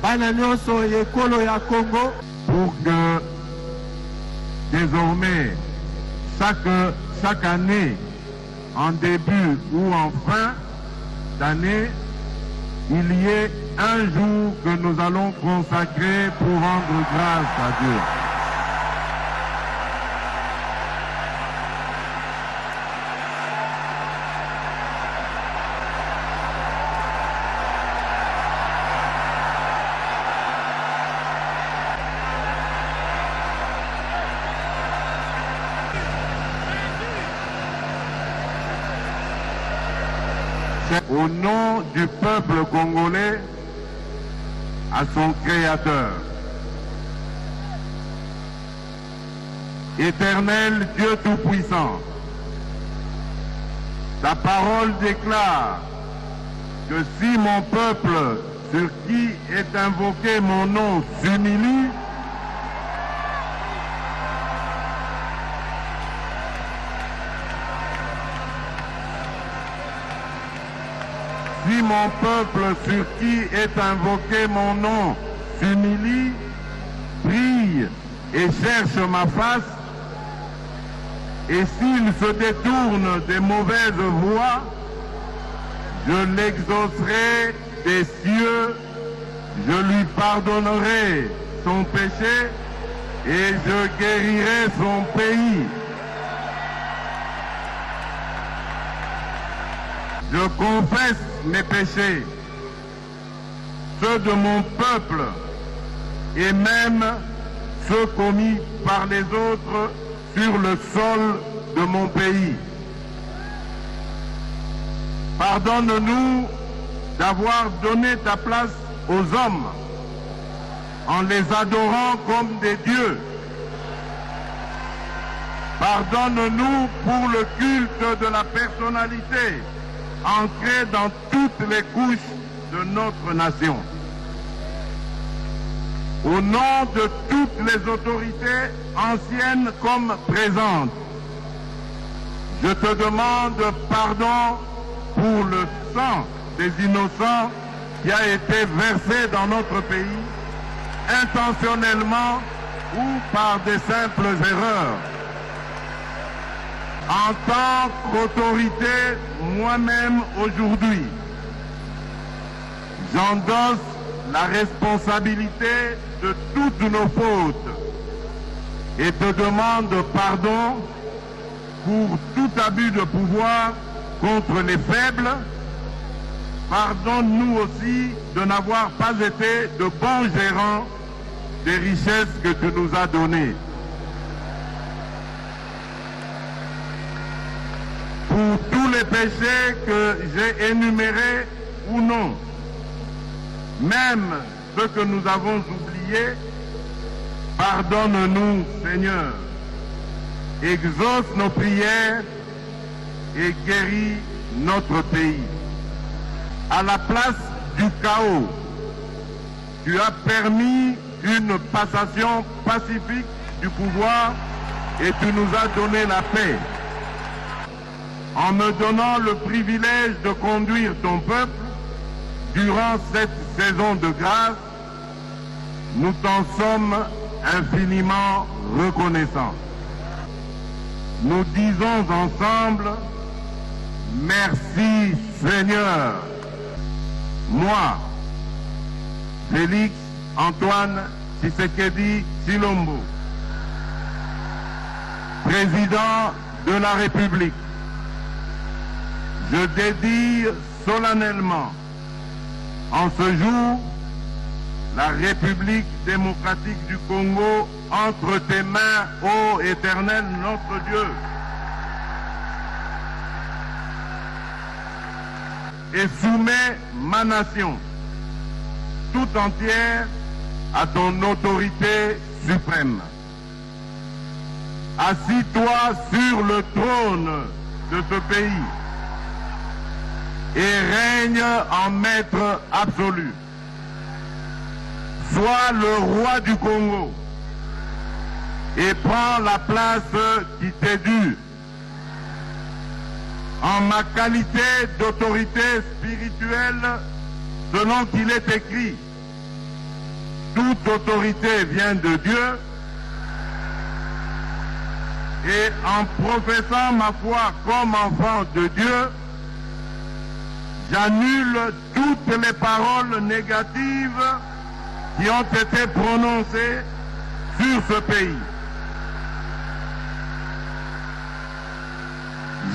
bana nyonso yekolo ya Congo, pour que désormais chaque année, en début ou en fin d'année, il y ait un jour que nous allons consacrer pour rendre grâce à Dieu. Au nom du peuple congolais, à son Créateur. Éternel Dieu Tout-Puissant, ta parole déclare que si mon peuple, sur qui est invoqué mon nom, s'humilie, si mon peuple sur qui est invoqué mon nom s'humilie, prie et cherche ma face, et s'il se détourne des mauvaises voies, je l'exaucerai des cieux, je lui pardonnerai son péché et je guérirai son pays. Je confesse mes péchés, ceux de mon peuple et même ceux commis par les autres sur le sol de mon pays. Pardonne-nous d'avoir donné ta place aux hommes en les adorant comme des dieux. Pardonne-nous pour le culte de la personnalité ancré dans toutes les couches de notre nation. Au nom de toutes les autorités anciennes comme présentes, je te demande pardon pour le sang des innocents qui a été versé dans notre pays, intentionnellement ou par des simples erreurs. En tant qu'autorité, moi-même aujourd'hui, j'endosse la responsabilité de toutes nos fautes et te demande pardon pour tout abus de pouvoir contre les faibles. Pardonne-nous aussi de n'avoir pas été de bons gérants des richesses que tu nous as données. Pour tous les péchés que j'ai énumérés ou non, même ceux que nous avons oubliés, pardonne-nous, Seigneur, exauce nos prières et guéris notre pays. À la place du chaos, tu as permis une passation pacifique du pouvoir et tu nous as donné la paix. En me donnant le privilège de conduire ton peuple durant cette saison de grâce, nous t'en sommes infiniment reconnaissants. Nous disons ensemble, merci Seigneur. Moi, Félix Antoine Tshisekedi Tshilombo, président de la République, je dédie solennellement en ce jour la République démocratique du Congo entre tes mains, ô Éternel notre Dieu. Et soumets ma nation tout entière à ton autorité suprême. Assis-toi sur le trône de ce pays et règne en maître absolu. Sois le roi du Congo et prends la place qui t'est due. En ma qualité d'autorité spirituelle, selon qu'il est écrit, autorité vient de Dieu et en professant ma foi comme enfant de Dieu, j'annule toutes les paroles négatives qui ont été prononcées sur ce pays.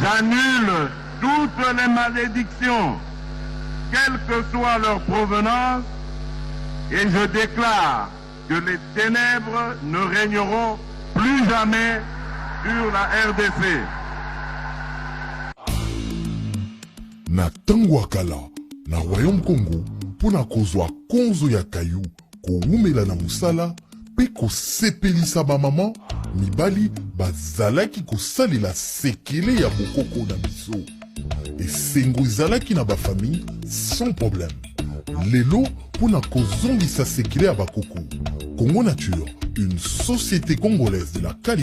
J'annule toutes les malédictions, quelle que soit leur provenance, et je déclare que les ténèbres ne régneront plus jamais sur la RDC. Na tango ya kala na Royaume Congo mpona kozwa konzo ya kayu kowumela na mosala mpe kosepelisa bamama mibali bazalaki kosalela sekele ya bokoko na biso esengo ezalaki na bafamille sans problème. Lelo mpona kozongisa sekele ya bakoko. Congo Nature, une société congolaise de la qualité